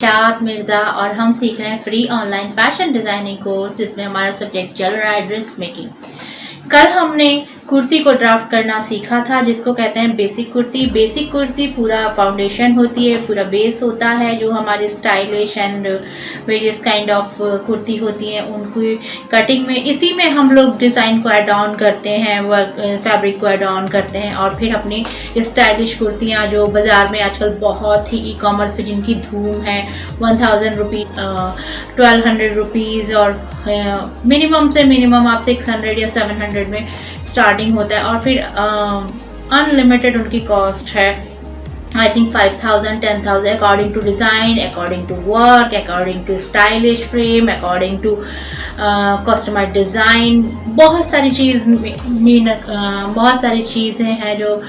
निशात मिर्ज़ा और हम सीख रहे हैं free online fashion designing course जिसमें हमारा सब्जेक्ट चल रहा है ड्रेस मेकिंग। कल हमने कुर्ती को ड्राफ्ट करना सीखा था जिसको कहते हैं बेसिक कुर्ती। बेसिक कुर्ती पूरा फाउंडेशन होती है, पूरा बेस होता है जो हमारे stylish and various kind of kurti होती हैं उनकी कटिंग में। इसी में हम लोग डिज़ाइन को ऐड ऑन करते हैं, वर्क फैब्रिक को ऐड ऑन करते हैं और फिर अपनी स्टाइलिश कुर्तियाँ जो बाज़ार में आजकल बहुत ही ई-कॉमर्स पे जिनकी धूम है 1000 रुपीज़ 1200 रुपीज़ और मिनिमम से मिनिमम आप 600 या 700 में स्टार्टिंग होता है और फिर अनलिमिटेड उनकी कॉस्ट है। I think 5000 10,000 according to design, according to work, according to stylish frame, according to customer design. बहुत सारी चीज़ें हैं जो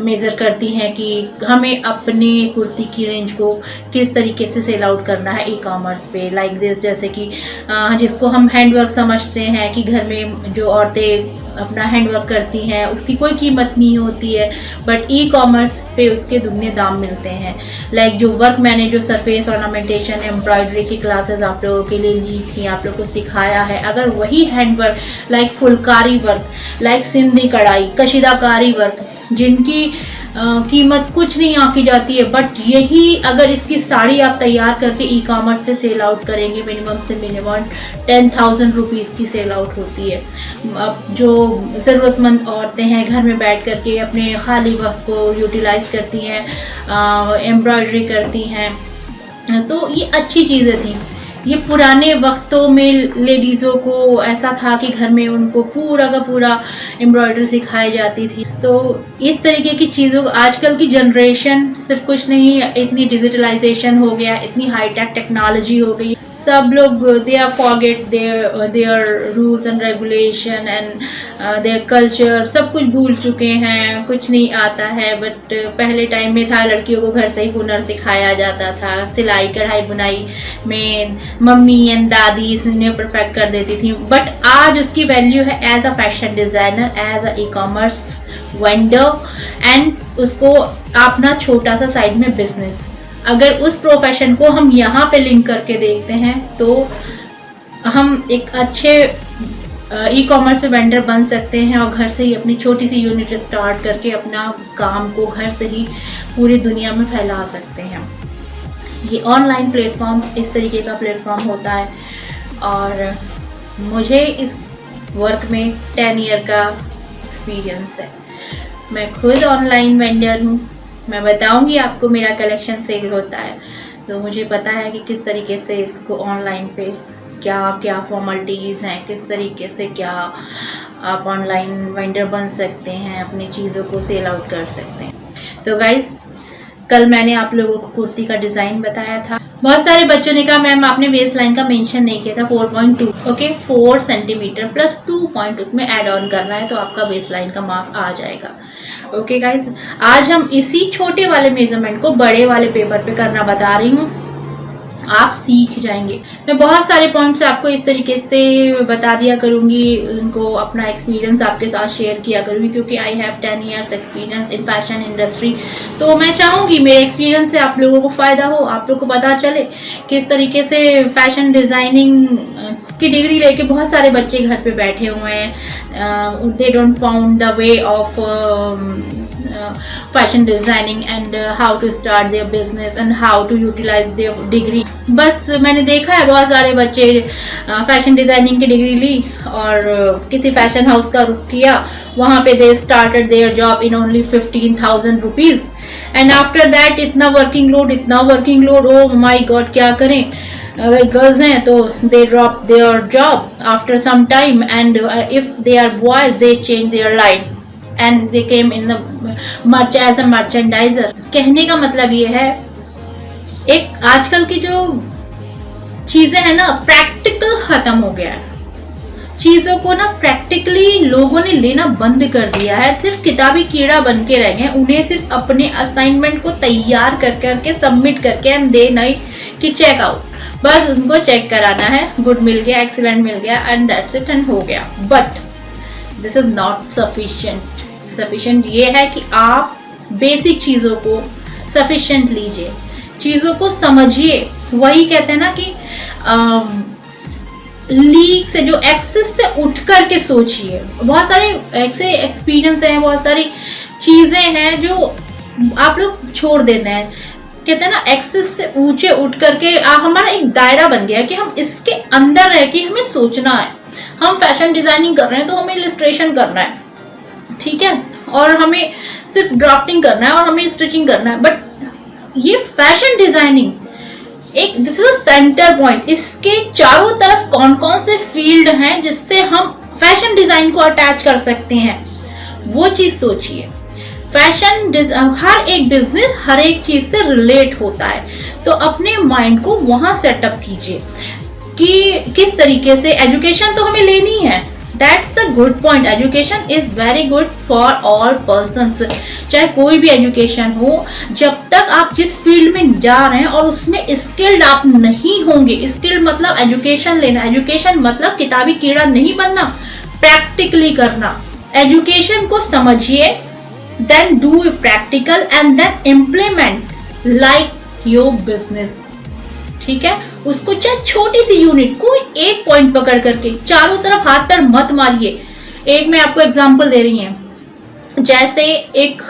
मेज़र करती हैं कि हमें अपने कुर्ती की रेंज को किस तरीके से सेल आउट करना है ई कॉमर्स पे। लाइक दिस, जैसे कि जिसको हम हैंडवर्क समझते हैं कि घर में जो औरतें अपना हैंडवर्क करती हैं उसकी कोई कीमत नहीं होती है, बट ई कॉमर्स पे उसके दुगने दाम मिलते हैं। लाइक जो वर्क मैंने जो सरफेस ऑर्नामेंटेशन एम्ब्रॉयडरी की क्लासेस आप लोगों के लिए ली थी, आप लोगों को सिखाया है, अगर वही handwork like Phulkari work, like Sindhi कढ़ाई, कशीदाकारी वर्क जिनकी कीमत कुछ नहीं आंकी जाती है, बट यही अगर इसकी साड़ी आप तैयार करके ई कॉमर्स से सेल आउट करेंगे मिनिमम से मिनिमम 10,000 रुपीज़ की सेल आउट होती है। अब जो ज़रूरतमंद औरतें हैं घर में बैठ करके अपने खाली वक्त को यूटिलाइज़ करती हैं, एम्ब्रॉयडरी करती हैं, तो ये अच्छी चीज़ें थी। ये पुराने वक्तों में लेडीज़ों को ऐसा था कि घर में उनको पूरा का पूरा एम्ब्रॉयडरी सिखाई जाती थी। तो इस तरीके की चीज़ों आजकल की जनरेशन सिर्फ कुछ नहीं, इतनी डिजिटलाइजेशन हो गया, इतनी हाईटेक टेक्नोलॉजी हो गई, सब लोग they are forget their rules and regulation and their culture, सब कुछ भूल चुके हैं, कुछ नहीं आता है। बट पहले टाइम में था लड़कियों को घर से ही हुनर सिखाया जाता था, सिलाई कढ़ाई बुनाई में मम्मी एंड दादी इन्हें परफेक्ट कर देती थी, बट आज उसकी वैल्यू है as a fashion designer, as a e commerce vendor and उसको अपना छोटा सा साइड में बिजनेस। अगर उस प्रोफेशन को हम यहाँ पे लिंक करके देखते हैं तो हम एक अच्छे ई कॉमर्स पे वेंडर बन सकते हैं और घर से ही अपनी छोटी सी यूनिट स्टार्ट करके अपना काम को घर से ही पूरी दुनिया में फैला सकते हैं। ये ऑनलाइन प्लेटफॉर्म इस तरीके का प्लेटफॉर्म होता है और मुझे इस वर्क में 10 ईयर का एक्सपीरियंस है। मैं खुद ऑनलाइन वेंडर हूँ, मैं बताऊंगी आपको मेरा कलेक्शन सेल होता है, तो मुझे पता है कि किस तरीके से इसको ऑनलाइन पे क्या क्या फॉर्मेलिटीज़ हैं, किस तरीके से क्या आप ऑनलाइन वेंडर बन सकते हैं, अपनी चीज़ों को सेल आउट कर सकते हैं। तो गाइज़, कल मैंने आप लोगों को कुर्ती का डिज़ाइन बताया था। बहुत सारे बच्चों ने कहा मैम आपने वेस्ट लाइन का मेंशन नहीं किया था, 4.2 ओके 4 सेंटीमीटर प्लस 2 पॉइंट उसमें ऐड ऑन करना है तो आपका वेस्ट लाइन का मार्क आ जाएगा। ओके गाइज, आज हम इसी छोटे वाले मेजरमेंट को बड़े वाले पेपर पे करना बता रही हूँ, आप सीख जाएंगे। मैं बहुत सारे पॉइंट्स आपको इस तरीके से बता दिया करूँगी, उनको अपना एक्सपीरियंस आपके साथ शेयर किया करूँगी क्योंकि I have 10 years experience in fashion industry. तो मैं चाहूँगी मेरे एक्सपीरियंस से आप लोगों को फ़ायदा हो, आप लोग को पता चले किस तरीके से फैशन डिज़ाइनिंग की डिग्री लेके बहुत सारे बच्चे घर पे बैठे हुए हैं, they don't found the way of fashion designing and how to start their business and how to utilize their degree। बस मैंने देखा है बहुत सारे बच्चे फैशन डिज़ाइनिंग की डिग्री ली और किसी फैशन हाउस का रुख किया, वहाँ पे they started their job in only 15,000 rupees and after that इतना working load, oh my god क्या करें। अगर गर्ल्स हैं तो they drop their job after some time and if they are boys they change their line and they came in the age a merchandiser. कहने का मतलब ये है, एक आजकल की जो चीजें हैं ना, प्रैक्टिकल खत्म हो गया है। चीजों को ना प्रैक्टिकली लोगों ने लेना बंद कर दिया है, सिर्फ किताबी कीड़ा बन के रह गए। उन्हें सिर्फ अपने असाइनमेंट को तैयार कर करके सबमिट करके एंड दे नहीं कि चेक आउट, बस उनको चेक कराना है, गुड मिल गया, एक्सीलेंट मिल गया एंड दैट्स इट एंड हो गया। But this is not sufficient ये है कि आप बेसिक चीज़ों को सफिशिएंट लीजिए, चीज़ों को समझिए, वही कहते हैं ना कि लीक से जो एक्सेस से उठ कर के सोचिए। बहुत सारे ऐसे एक्सपीरियंस हैं, बहुत सारी चीजें हैं जो आप लोग छोड़ देते हैं। कहते हैं ना एक्सेस से ऊंचे उठ करके हमारा एक दायरा बन गया है कि हम इसके अंदर रह के हमें सोचना है। हम फैशन डिजाइनिंग कर रहे हैं तो हमें इलस्ट्रेशन करना है, ठीक है, और हमें सिर्फ ड्राफ्टिंग करना है और हमें स्टिचिंग करना है। बट ये फैशन डिजाइनिंग एक दिस इज सेंटर पॉइंट। इसके चारों तरफ कौन कौन से फील्ड हैं जिससे हम फैशन डिजाइन को अटैच कर सकते हैं, वो चीज सोचिए। फैशन हर एक बिजनेस हर एक चीज से रिलेट होता है, तो अपने माइंड को वहां सेटअप कीजिए कि किस तरीके से एजुकेशन तो हमें लेनी है। That's the good point. Education is very good for all persons, चाहे कोई भी एजुकेशन हो। जब तक आप जिस फील्ड में जा रहे हैं और उसमें स्किल्ड आप नहीं होंगे, स्किल्ड मतलब एजुकेशन लेना, एजुकेशन मतलब किताबी कीड़ा नहीं बनना, प्रैक्टिकली करना। एजुकेशन को समझिए, then do practical and then implement like your business, ठीक है। उसको चाहे छोटी सी यूनिट, कोई एक पॉइंट पकड़ करके चारों तरफ हाथ पैर मत मारिए। एक मैं आपको एग्जांपल दे रही हूँ, जैसे एक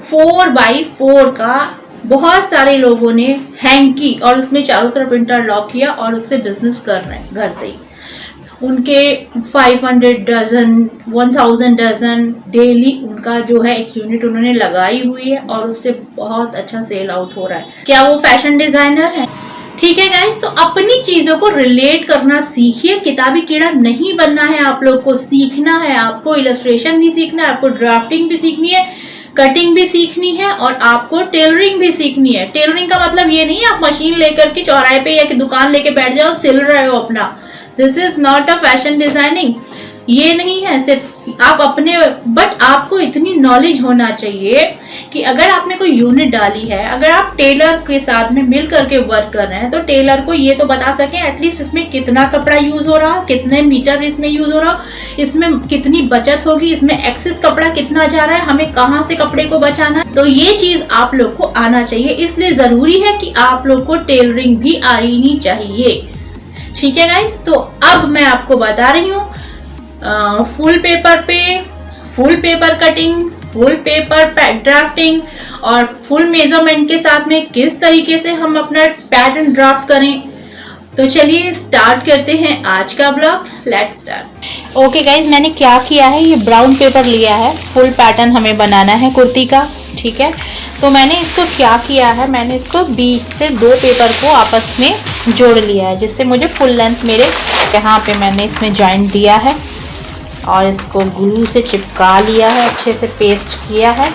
4x4 का बहुत सारे लोगों ने हैंग की और उसमें चारों तरफ इंटरलॉक किया और उससे बिजनेस कर रहे हैं घर से ही। उनके 500 डजन 1000 डजन डेली उनका जो है एक यूनिट उन्होंने लगाई हुई है और उससे बहुत अच्छा सेल आउट हो रहा है। क्या वो फैशन डिजाइनर है? ठीक है गाइस, तो अपनी चीजों को रिलेट करना सीखिए। किताबी कीड़ा नहीं बनना है, आप लोग को सीखना है। आपको इलस्ट्रेशन भी सीखना है, आपको ड्राफ्टिंग भी सीखनी है, कटिंग भी सीखनी है और आपको टेलरिंग भी सीखनी है। टेलरिंग का मतलब ये नहीं है आप मशीन लेकर के चौराहे पे या कि दुकान लेके बैठ जाओ सिल रहे हो अपना। This is not a fashion designing. ये नहीं है सिर्फ आप अपने, बट आपको इतनी नॉलेज होना चाहिए कि अगर आपने कोई यूनिट डाली है, अगर आप टेलर के साथ में मिल करके वर्क कर रहे हैं तो टेलर को ये तो बता सकें एटलीस्ट इसमें कितना कपड़ा यूज हो रहा, कितने मीटर इसमें यूज हो रहा, इसमें कितनी बचत होगी, इसमें एक्सेस कपड़ा कितना जा रहा है, हमें कहाँ से कपड़े को बचाना है। तो ये चीज आप लोग को आना चाहिए, इसलिए जरूरी है कि आप लोग को टेलरिंग भी आनी चाहिए। ठीक है गाइस, तो अब मैं आपको बता रही हूँ फुल पेपर पे full paper cutting, full paper drafting और फुल मेजरमेंट के साथ में किस तरीके से हम अपना पैटर्न ड्राफ्ट करें। तो चलिए स्टार्ट करते हैं आज का blog. Let's start. Okay guys, मैंने क्या किया है, ये ब्राउन पेपर लिया है, फुल पैटर्न हमें बनाना है कुर्ती का, ठीक है। तो मैंने इसको क्या किया है, मैंने इसको बीच से दो पेपर को आपस में जोड़ लिया है जिससे मुझे फुल लेंथ मेरे यहाँ पे मैंने इसमें जॉइंट दिया है और इसको ग्लू से चिपका लिया है, अच्छे से पेस्ट किया है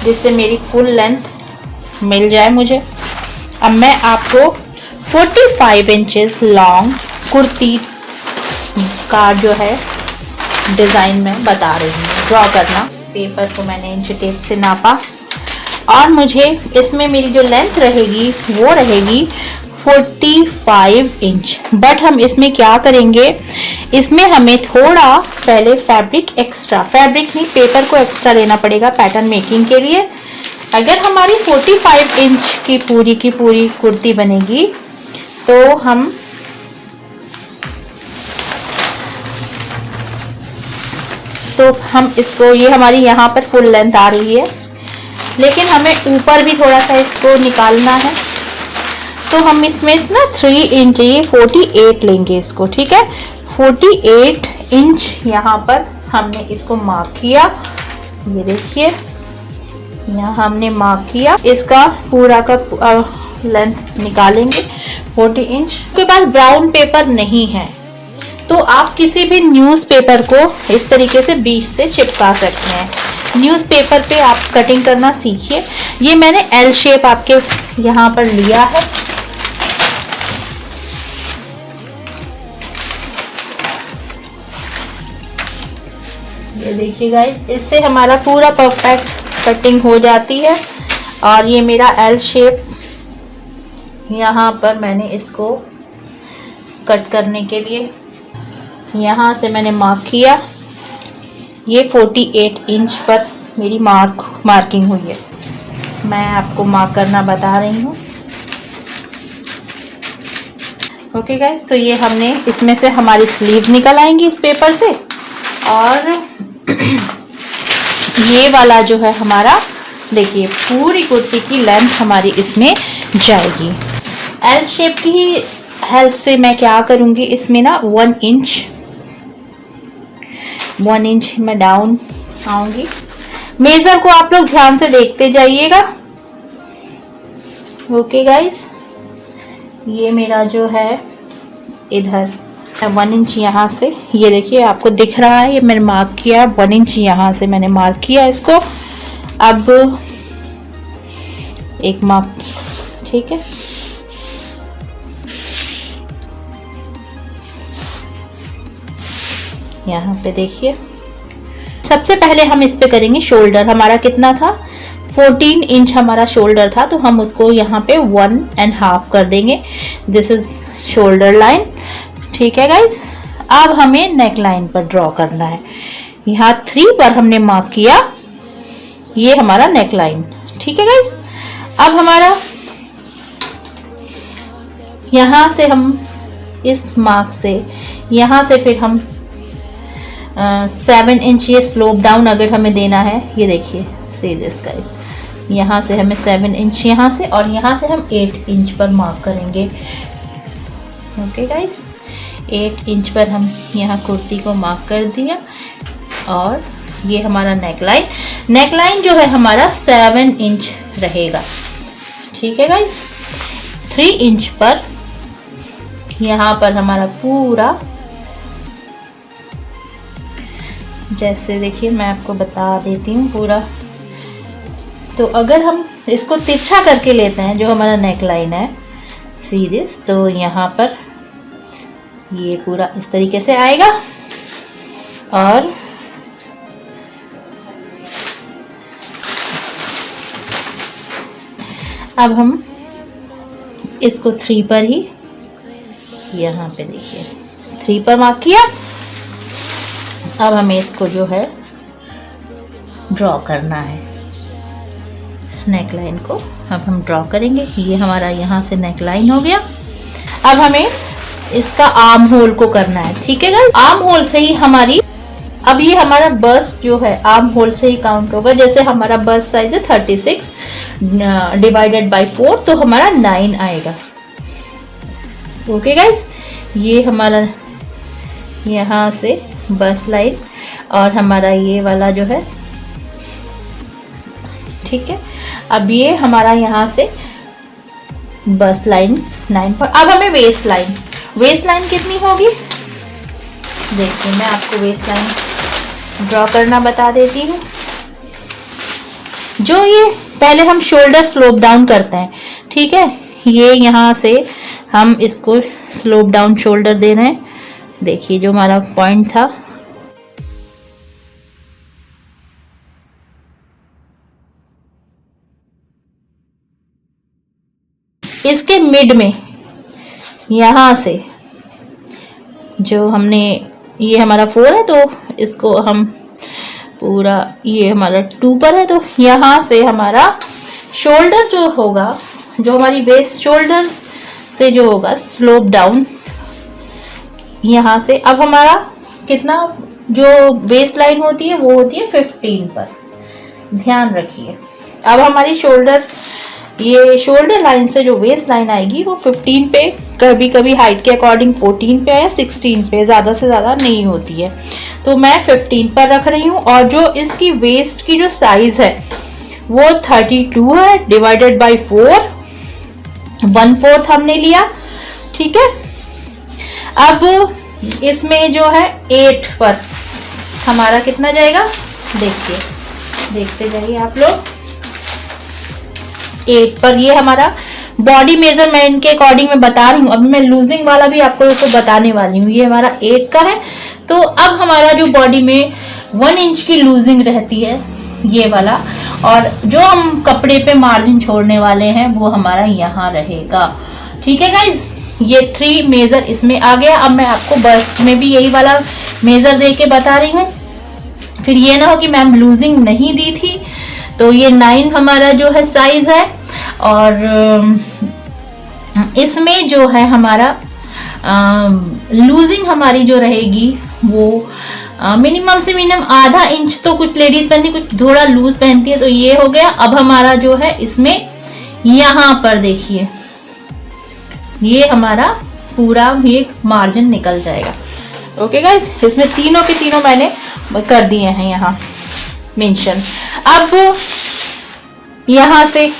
जिससे मेरी फुल लेंथ मिल जाए मुझे। अब मैं आपको 45 इंचेस लॉन्ग कुर्ती का जो है डिज़ाइन में बता रही हूँ ड्रॉ करना। पेपर को मैंने इंच टेप से नापा और मुझे इसमें मेरी जो लेंथ रहेगी वो रहेगी 45 इंच। बट हम इसमें क्या करेंगे, इसमें हमें थोड़ा पहले फैब्रिक नहीं पेपर को एक्स्ट्रा लेना पड़ेगा पैटर्न मेकिंग के लिए। अगर हमारी 45 इंच की पूरी कुर्ती बनेगी तो हम इसको, ये हमारी यहाँ पर फुल लेंथ आ रही है लेकिन हमें ऊपर भी थोड़ा सा इसको निकालना है, तो हम इसमें ना 3 इंच, ये 48 लेंगे इसको, ठीक है। 48 इंच यहाँ पर हमने इसको मार्क किया, ये देखिए यहाँ हमने मार्क किया। इसका पूरा का लेंथ निकालेंगे 40 इंच। आपके पास ब्राउन पेपर नहीं है तो आप किसी भी न्यूज़पेपर को इस तरीके से बीच से चिपका सकते हैं। न्यूज़पेपर पे आप कटिंग करना सीखिए। ये मैंने एल शेप आपके यहाँ पर लिया है। ये देखिए गाइस, इससे हमारा पूरा परफेक्ट कटिंग हो जाती है। और ये मेरा एल शेप यहाँ पर मैंने इसको कट करने के लिए यहाँ से मैंने मार्क किया। ये 48 इंच पर मेरी मार्किंग हुई है। मैं आपको मार्क करना बता रही हूँ। ओके गाइस, तो ये हमने इसमें से हमारी स्लीव निकल आएंगी इस पेपर से, और ये वाला जो है हमारा, देखिए पूरी कुर्ती की लेंथ हमारी इसमें जाएगी। एल शेप की हेल्प से मैं क्या करूँगी, इसमें ना 1 इंच मैं डाउन आऊँगी। मेजर को आप लोग ध्यान से देखते जाइएगा। ओके गाइस, ये मेरा जो है इधर 1 इंच यहाँ से, ये देखिए आपको दिख रहा है, ये मैंने मार्क किया है 1 इंच यहाँ से मैंने मार्क किया इसको। अब एक माप, ठीक है, यहाँ पे देखिए। सबसे पहले हम इस पे करेंगे शोल्डर। हमारा कितना था, 14 इंच हमारा शोल्डर था, तो हम उसको यहाँ पे 1.5 कर देंगे। दिस इज शोल्डर लाइन, ठीक है गाइस। अब हमें नेक लाइन पर ड्रॉ करना है। यहाँ 3 पर हमने मार्क किया, ये हमारा नेक लाइन, ठीक है गाइस। अब हमारा यहाँ से हम इस मार्क से यहाँ से फिर हम 7 इंच ये स्लोप डाउन अगर हमें देना है, ये देखिए सी दिस गाइस, यहाँ से हमें 7 इंच यहाँ से, और यहाँ से हम 8 इंच पर मार्क करेंगे। ओके गाइस, 8 इंच पर हम यहाँ कुर्ती को मार्क कर दिया, और ये हमारा नेक लाइन जो है हमारा 7 इंच रहेगा, ठीक है गाइस। 3 इंच पर यहाँ पर हमारा पूरा, जैसे देखिए मैं आपको बता देती हूँ पूरा। तो अगर हम इसको तिरछा करके लेते हैं, जो हमारा नेक लाइन है सी दिस, तो यहाँ पर ये पूरा इस तरीके से आएगा, और अब हम इसको 3 पर ही, यहाँ पे देखिए 3 पर मार्क किया। अब हमें इसको जो है ड्रॉ करना है, नेक लाइन को अब हम ड्रॉ करेंगे। ये हमारा यहाँ से नेक लाइन हो गया। अब हमें इसका आर्म होल को करना है, ठीक है गाइस। आर्म होल से ही हमारी, अब ये हमारा बस जो है आर्म होल से ही काउंट होगा। जैसे हमारा बस साइज है 36 डिवाइडेड बाय 4, तो हमारा 9 आएगा। ओके गाइस, ये हमारा यहाँ से बस लाइन, और हमारा ये वाला जो है, ठीक है। अब ये हमारा यहाँ से बस लाइन 9 पर। अब हमें वेस्ट लाइन कितनी होगी, देखिए मैं आपको वेस्ट लाइन ड्रॉ करना बता देती हूँ। जो ये पहले हम शोल्डर स्लोप डाउन करते हैं, ठीक है, ये यहाँ से हम इसको स्लोप डाउन शोल्डर दे रहे हैं। देखिए जो हमारा पॉइंट था, इसके मिड में यहाँ से जो हमने, ये हमारा 4 है, तो इसको हम पूरा, ये हमारा 2 पर है, तो यहाँ से हमारा शोल्डर जो होगा, जो हमारी वेस्ट शोल्डर से जो होगा स्लोप डाउन यहाँ से। अब हमारा कितना, जो वेस्ट लाइन होती है वो होती है 15 पर, ध्यान रखिए। अब हमारी शोल्डर, ये शोल्डर लाइन से जो वेस्ट लाइन आएगी वो 15 पे, कभी कभी हाइट के अकॉर्डिंग 14 पे या 16 पे, ज़्यादा से ज़्यादा नहीं होती है, तो मैं 15 पर रख रही हूँ। और जो इसकी वेस्ट की जो साइज़ है वो 32 है डिवाइडेड बाई 4, 1/4 हमने लिया, ठीक है। अब इसमें जो है 8 पर हमारा कितना जाएगा, देखिए देखते जाइए आप लोग। 8 पर ये हमारा बॉडी मेजरमेंट के अकॉर्डिंग मैं बता रही हूँ, अभी मैं लूजिंग वाला भी आपको बताने वाली हूँ। ये हमारा 8 का है, तो अब हमारा जो बॉडी में 1 इंच की लूजिंग रहती है ये वाला, और जो हम कपड़े पे मार्जिन छोड़ने वाले हैं वो हमारा यहाँ रहेगा, ठीक है गाइज। ये 3 मेजर इसमें आ गया। अब मैं आपको बस्ट में भी यही वाला मेजर दे के बता रही हूँ, फिर ये ना हो कि मैम लूजिंग नहीं दी थी। तो ये 9 हमारा जो है साइज है, और इसमें जो है हमारा लूजिंग हमारी जो रहेगी वो मिनिमम से मिनिमम आधा इंच तो कुछ लेडीज पहनती, कुछ थोड़ा लूज पहनती है। तो ये हो गया। अब हमारा जो है इसमें यहाँ पर देखिए ये हमारा पूरा ये मार्जिन निकल जाएगा। ओके गाइस, इसमें तीनों के तीनों मैंने कर दिए हैं यहाँ मेंशन। अब यहाँ से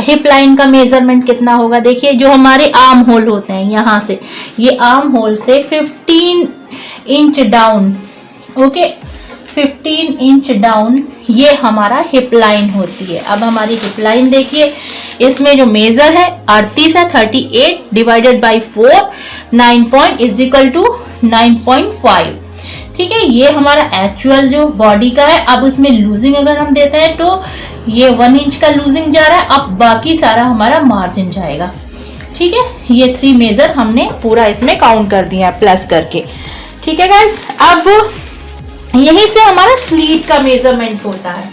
हिप लाइन का मेजरमेंट कितना होगा देखिए, जो हमारे आर्म होल होते हैं यहाँ से, ये आर्म होल से 15 inch down, okay 15 inch down ये हमारा हिप लाइन होती है। अब हमारी हिप लाइन देखिए, इसमें जो मेजर है 38 है, 38 डिवाइडेड बाई 4 9.5, ठीक है। ये हमारा एक्चुअल जो बॉडी का है। अब उसमें लूजिंग अगर हम देते हैं तो ये 1 इंच का लूजिंग जा रहा है, अब बाकी सारा हमारा मार्जिन जाएगा, ठीक है। ये 3 मेजर हमने पूरा इसमें काउंट कर दिया प्लस करके, ठीक है गाइस। अब यहीं से हमारा स्लीट का मेजरमेंट होता है,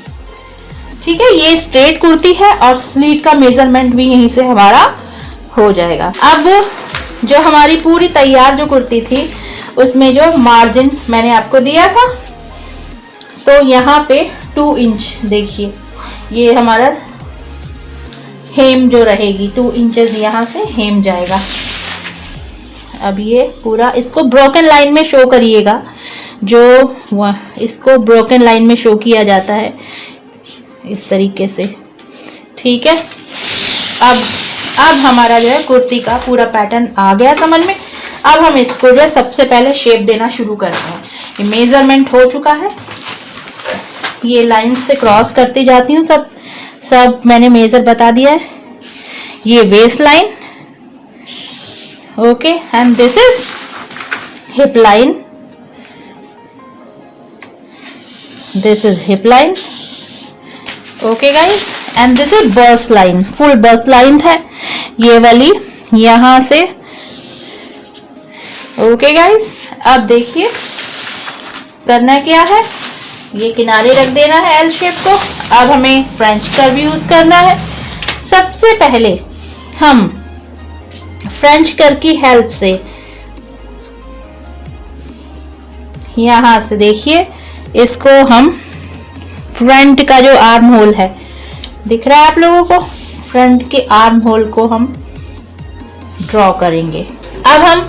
ठीक है। ये स्ट्रेट कुर्ती है और स्लीट का मेजरमेंट भी यहीं से हमारा हो जाएगा। अब जो हमारी पूरी तैयार जो कुर्ती थी उसमें जो मार्जिन मैंने आपको दिया था, तो यहाँ पे 2 इंच देखिए, ये हमारा हेम जो रहेगी 2 इंचेस यहाँ से हेम जाएगा। अब ये पूरा इसको ब्रोकन लाइन में शो करिएगा, जो इसको ब्रोकन लाइन में शो किया जाता है इस तरीके से, ठीक है। अब हमारा जो है कुर्ती का पूरा पैटर्न आ गया समझ में। अब हम इसको जो है सबसे पहले शेप देना शुरू करते हैं। ये मेजरमेंट हो चुका है, ये लाइन से क्रॉस करती जाती हूँ, सब मैंने मेजर बता दिया है। ये waist line, okay, and this is hip line, this is hip line, okay guys, and this is bust line, full bust line है ये वाली यहां से, ओके गाइस। अब देखिए करना क्या है, ये किनारे रख देना है एल शेप को। अब हमें फ्रेंच कर्व यूज करना है। सबसे पहले हम फ्रेंच कर्व की हेल्प से यहां से देखिए इसको हम फ्रंट का जो आर्म होल है दिख रहा है आप लोगों को, फ्रंट के आर्म होल को हम ड्रॉ करेंगे। अब हम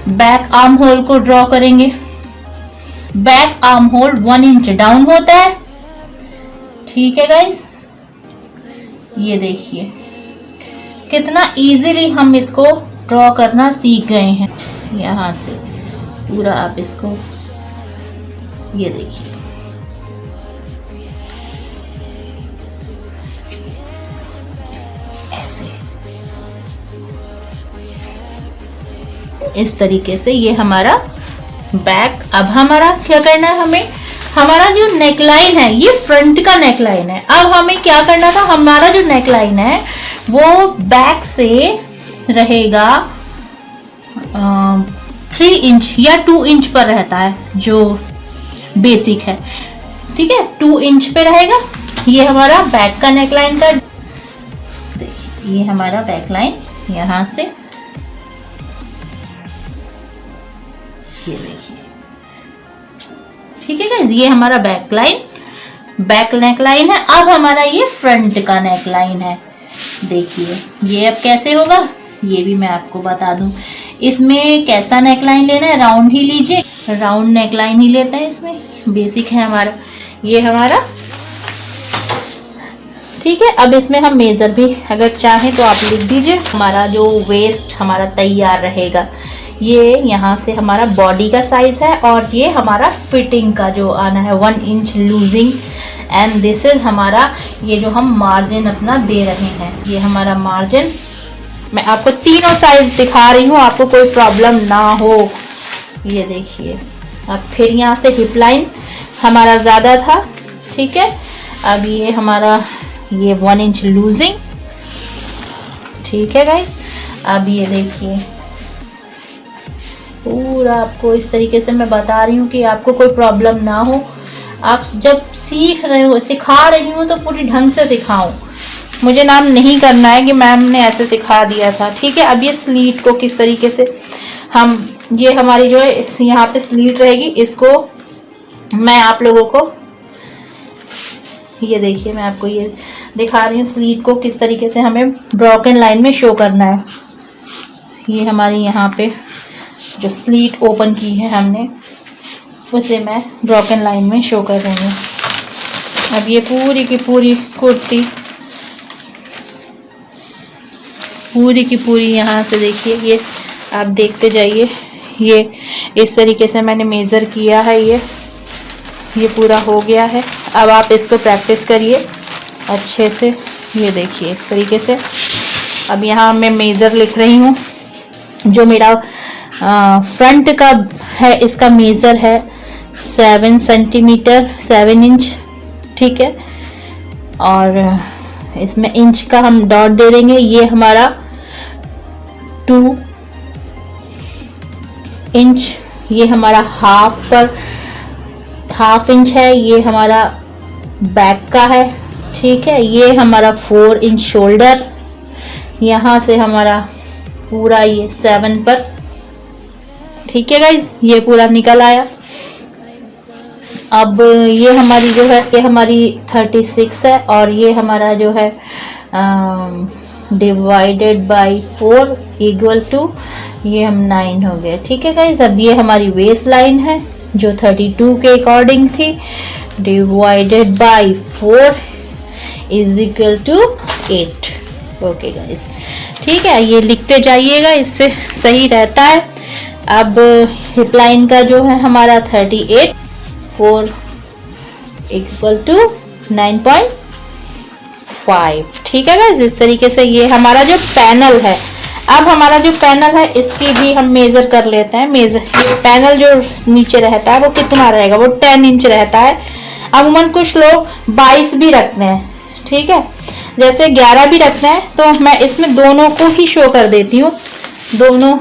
बैक आर्म होल को ड्रॉ करेंगे। Back arm hole 1 inch down होता है, ठीक है गाइस। ये देखिए कितना इजीली हम इसको ड्रॉ करना सीख गए हैं। यहाँ से पूरा आप इसको ये देखिए, ऐसे इस तरीके से ये हमारा बैक। अब हमारा क्या करना है, हमारा जो नेकलाइन है ये फ्रंट का नेकलाइन है। अब हमें क्या करना था, हमारा जो नेकलाइन है वो बैक से रहेगा 3 इंच या 2 इंच पर रहता है, जो बेसिक है, ठीक है, 2 इंच पे रहेगा। ये हमारा बैक का नेकलाइन का, देखिए ये हमारा बैक लाइन यहाँ से, ये देखिए, ठीक है गाइस, ये हमारा बैक नेक लाइन है। अब हमारा ये फ्रंट का नेक लाइन है। देखिए ये अब कैसे होगा ये भी मैं आपको बता दूं। इसमें कैसा नेक लाइन लेना है, राउंड ही लीजिए, राउंड नेक लाइन ही लेते हैं, इसमें बेसिक है हमारा, ये हमारा, ठीक है। अब इसमें हम मेजर भी अगर चाहें तो आप लिख दीजिए। हमारा जो वेस्ट हमारा तैयार रहेगा, ये यहाँ से हमारा बॉडी का साइज है और ये हमारा फिटिंग का जो आना है 1 inch losing, and this is हमारा ये जो हम मार्जिन अपना दे रहे हैं, ये हमारा मार्जिन। मैं आपको तीनों साइज दिखा रही हूँ, आपको कोई प्रॉब्लम ना हो। ये देखिए, अब फिर यहाँ से हिप लाइन हमारा ज़्यादा था, ठीक है। अब ये हमारा ये 1 इंच लूजिंग, ठीक है गाइस। अब ये देखिए पूरा आपको इस तरीके से मैं बता रही हूँ कि आपको कोई प्रॉब्लम ना हो। आप जब सीख रहे हो, सिखा रही हूँ तो पूरी ढंग से सिखाऊं, मुझे नाम नहीं करना है कि मैम ने ऐसे सिखा दिया था, ठीक है। अब ये स्लीट को किस तरीके से ये हमारी जो है यहाँ पे स्लीट रहेगी, इसको मैं आप लोगों को ये देखिए, मैं आपको ये दिखा रही हूँ स्लीट को किस तरीके से हमें ब्रोकन लाइन में शो करना है। ये हमारी यहाँ पे जो स्लीट ओपन की है हमने, उसे मैं ब्रोकन लाइन में शो कर रही हूँ। अब ये पूरी की पूरी कुर्ती पूरी की पूरी यहाँ से देखिए, ये आप देखते जाइए, ये इस तरीके से मैंने मेज़र किया है, ये पूरा हो गया है। अब आप इसको प्रैक्टिस करिए अच्छे से। ये देखिए इस तरीके से। अब यहाँ मैं मेज़र लिख रही हूँ, जो मेरा फ्रंट का है इसका मेज़र है 7 सेंटीमीटर 7 इंच, ठीक है। और इसमें इंच का हम डॉट दे देंगे। ये हमारा 2 इंच, ये हमारा हाफ इंच है, ये हमारा बैक का है, ठीक है। ये हमारा 4 इंच शोल्डर, यहाँ से हमारा पूरा ये 7 पर, ठीक है गाइज, ये पूरा निकल आया। अब ये हमारी जो है, ये हमारी 36 है, और ये हमारा जो है डिवाइडेड बाय 4 इक्वल टू ये हम 9 हो गए, ठीक है गाइज। अब ये हमारी वेस्ट लाइन है जो 32 के अकॉर्डिंग थी, divided by 4 is equal to 8। Okay guys, ठीक है, ये लिखते जाइएगा, इससे सही रहता है। अब हिप लाइन का जो है हमारा 38, 4 इक्वल टू 9.5, ठीक है गाइस। इस तरीके से ये हमारा जो पैनल है, अब हमारा जो पैनल है इसकी भी हम मेज़र कर लेते हैं। पैनल जो नीचे रहता है वो कितना रहेगा, वो 10 इंच रहता है। अमूमन कुछ लोग 22 भी रखते हैं, ठीक है, जैसे 11 भी रखते हैं, तो मैं इसमें दोनों को ही शो कर देती हूँ। दोनों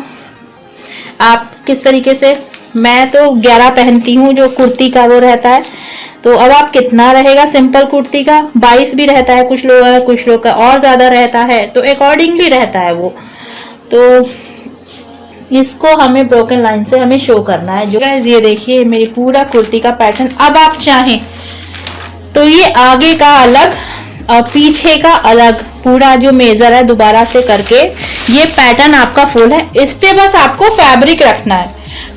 आप किस तरीके से, मैं तो 11 पहनती हूँ, जो कुर्ती का वो रहता है। तो अब आप कितना रहेगा सिंपल कुर्ती का, 22 भी रहता है कुछ लोग का और ज़्यादा रहता है, तो अकॉर्डिंगली रहता है वो। तो इसको हमें ब्रोकन लाइन से हमें शो करना है। जो गाइस ये देखिए मेरी पूरा कुर्ती का पैटर्न। अब आप चाहें तो ये आगे का अलग और पीछे का अलग पूरा जो मेजर है दोबारा से करके ये पैटर्न आपका फुल है। इस पे बस आपको फैब्रिक रखना है,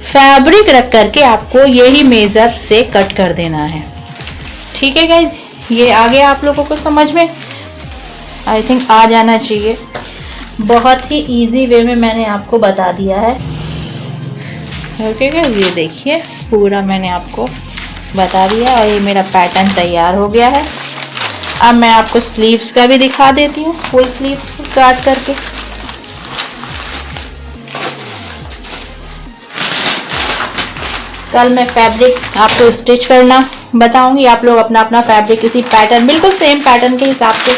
फैब्रिक रख करके आपको यही मेजर से कट कर देना है, ठीक है गाइज। ये आ गया आप लोगों को समझ में, आई थिंक आ जाना चाहिए। बहुत ही इजी वे में मैंने आपको बता दिया है, ओके गाइज। ये देखिए पूरा मैंने आपको बता दिया और ये मेरा पैटर्न तैयार हो गया है। अब मैं आपको स्लीव्स का भी दिखा देती हूँ, फुल स्लीव्स काट करके। कल मैं फैब्रिक आपको स्टिच करना बताऊंगी, आप लोग अपना अपना फैब्रिक किसी पैटर्न, बिल्कुल सेम पैटर्न के हिसाब से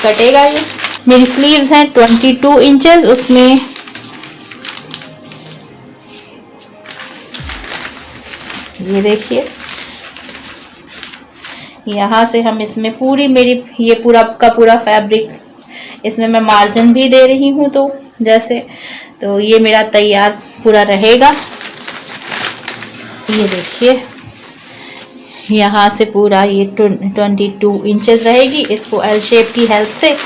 कटेगा। ये मेरी स्लीव्स हैं 22 इंचेस, उसमें ये देखिए यहाँ से हम इसमें पूरी मेरी ये पूरा का पूरा फैब्रिक इसमें मैं मार्जिन भी दे रही हूँ, तो जैसे तो ये मेरा तैयार पूरा रहेगा। ये देखिए यहाँ से पूरा ये 22 इंचेस रहेगी। इसको एल शेप की हेल्प से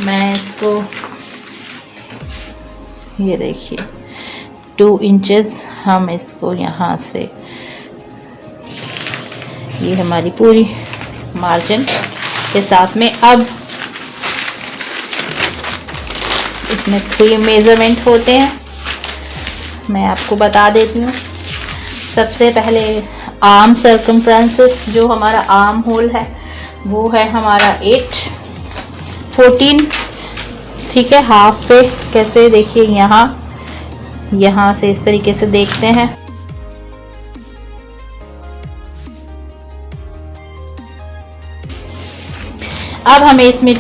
मैं इसको, ये देखिए 2 इंचेस हम इसको यहाँ से, ये हमारी पूरी मार्जिन के साथ में। अब इसमें 3 मेजरमेंट होते हैं, मैं आपको बता देती हूँ। सबसे पहले आर्म सर्कमफ्रेंसेस, जो हमारा आर्म होल है वो है हमारा 14, ठीक है। हाफ पे कैसे देखिए यहाँ से इस तरीके से देखते हैं। अब हमें इसमें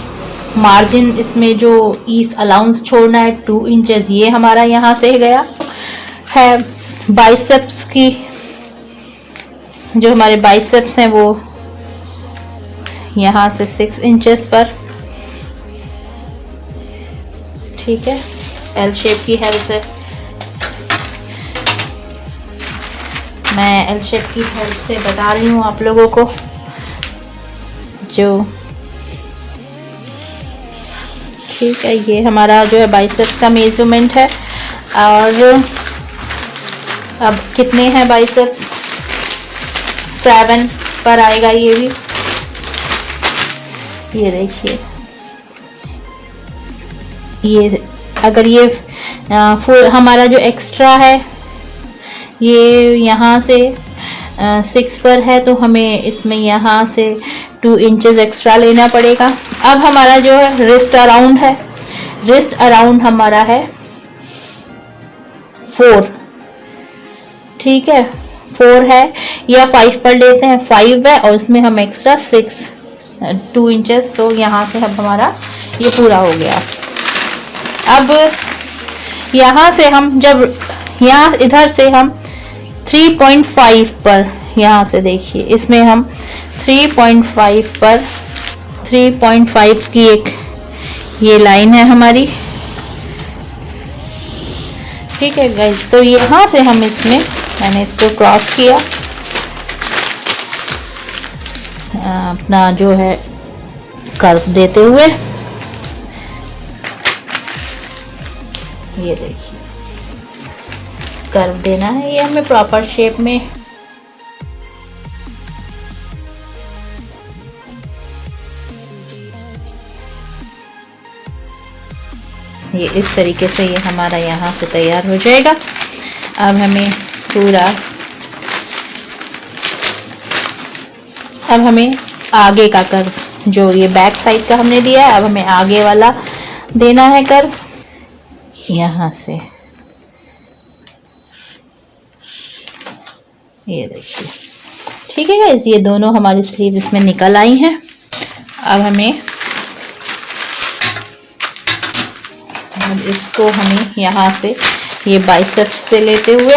मार्जिन, इसमें जो ईस अलाउंस छोड़ना है 2 इंचेस, ये हमारा यहाँ से गया है। बाइसेप्स की जो हमारे बाइसेप्स हैं वो यहाँ से 6 इंचेस पर, ठीक है, एल शेप की हेल्प से। मैं एल शेप की हेल्प से बता रही हूँ आप लोगों को। जो ठीक है, ये हमारा जो है बाइसेप्स का मेजरमेंट है। और अब कितने हैं बाइसेप्स? 7 पर आएगा ये भी। ये देखिए, ये अगर ये फुल हमारा जो एक्स्ट्रा है ये यहाँ से 6 पर है, तो हमें इसमें यहाँ से 2 इंचेस एक्स्ट्रा लेना पड़ेगा। अब हमारा जो है रिस्ट अराउंड है, रिस्ट अराउंड हमारा है 4, ठीक है, 4 है या 5 पर लेते हैं, 5 है और उसमें हम एक्स्ट्रा 2 इंचेस, तो यहाँ से अब हमारा ये पूरा हो गया। अब यहाँ से हम जब यहाँ इधर से हम 3.5 पर, यहाँ से देखिए इसमें हम 3.5 पर 3.5 की एक ये लाइन है हमारी, ठीक है गाइस। तो यहाँ से हम इसमें मैंने इसको क्रॉस किया, अपना जो है कर्व देते हुए, ये देखिए कर्व देना है ये हमें प्रॉपर शेप में। ये इस तरीके से ये हमारा यहाँ से तैयार हो जाएगा। अब हमें पूरा, अब हमें आगे का कर्व, जो ये बैक साइड का हमने दिया है, अब हमें आगे वाला देना है कर्व यहाँ से। ये देखिए, ठीक है गाइस, ये दोनों हमारी स्लीव इसमें निकल आई हैं। अब इसको हमें यहाँ से ये बाइसेप्स से लेते हुए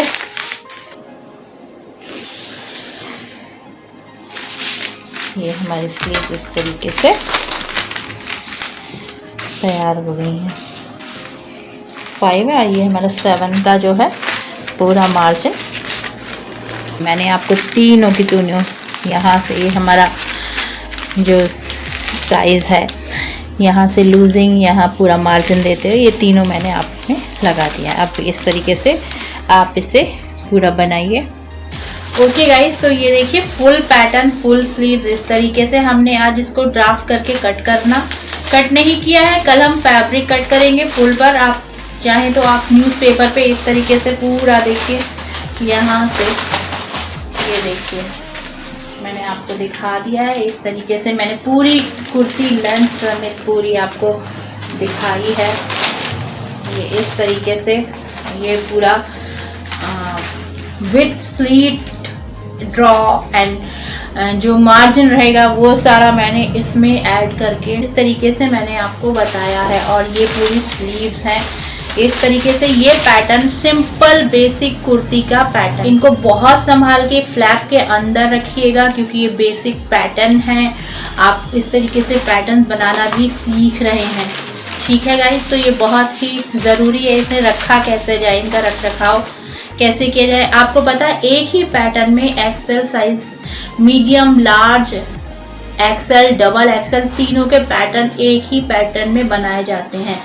ये हमारी स्लीव इस तरीके से तैयार हो गई है। 5 है और ये हमारा 7 का जो है पूरा मार्जिन। मैंने आपको तीनों की तीनों यहाँ से, ये हमारा जो साइज़ है यहाँ से लूजिंग, यहाँ पूरा मार्जिन देते हुए ये तीनों मैंने आप में लगा दिया। अब इस तरीके से आप इसे पूरा बनाइए। ओके गाइस, तो ये देखिए फुल पैटर्न, फुल स्लीव इस तरीके से हमने आज इसको ड्राफ्ट करके कट नहीं किया है। कल हम फैब्रिक कट करेंगे फुल पर। आप चाहें तो आप न्यूज़पेपर पे इस तरीके से पूरा देखिए, यहाँ से ये देखिए मैंने आपको दिखा दिया है। इस तरीके से मैंने पूरी कुर्ती लेंथ समेत पूरी आपको दिखाई है। ये इस तरीके से ये पूरा विथ स्लीट ड्रॉ एंड जो मार्जिन रहेगा वो सारा मैंने इसमें ऐड करके इस तरीके से मैंने आपको बताया है। और ये पूरी स्लीव्स हैं इस तरीके से। ये पैटर्न सिंपल बेसिक कुर्ती का पैटर्न, इनको बहुत संभाल के फ्लैप के अंदर रखिएगा क्योंकि ये बेसिक पैटर्न है। आप इस तरीके से पैटर्न बनाना भी सीख रहे हैं, ठीक है गाइस। तो ये बहुत ही ज़रूरी है, इसे रखा कैसे जाए, इनका रख रखाव कैसे किया जाए। आपको पता है एक ही पैटर्न में XL size, medium, large, XL, double XL तीनों के पैटर्न एक ही पैटर्न में बनाए जाते हैं।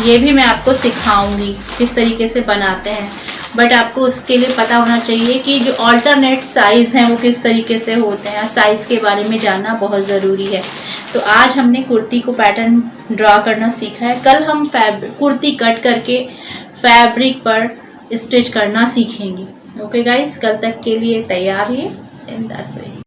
ये भी मैं आपको सिखाऊंगी किस तरीके से बनाते हैं, बट आपको उसके लिए पता होना चाहिए कि जो अल्टरनेट साइज़ हैं वो किस तरीके से होते हैं। साइज़ के बारे में जानना बहुत ज़रूरी है। तो आज हमने कुर्ती को पैटर्न ड्रा करना सीखा है। कल हम कुर्ती कट करके फैब्रिक पर स्टिच करना सीखेंगे। ओके गाइस, कल तक के लिए तैयार रहिए।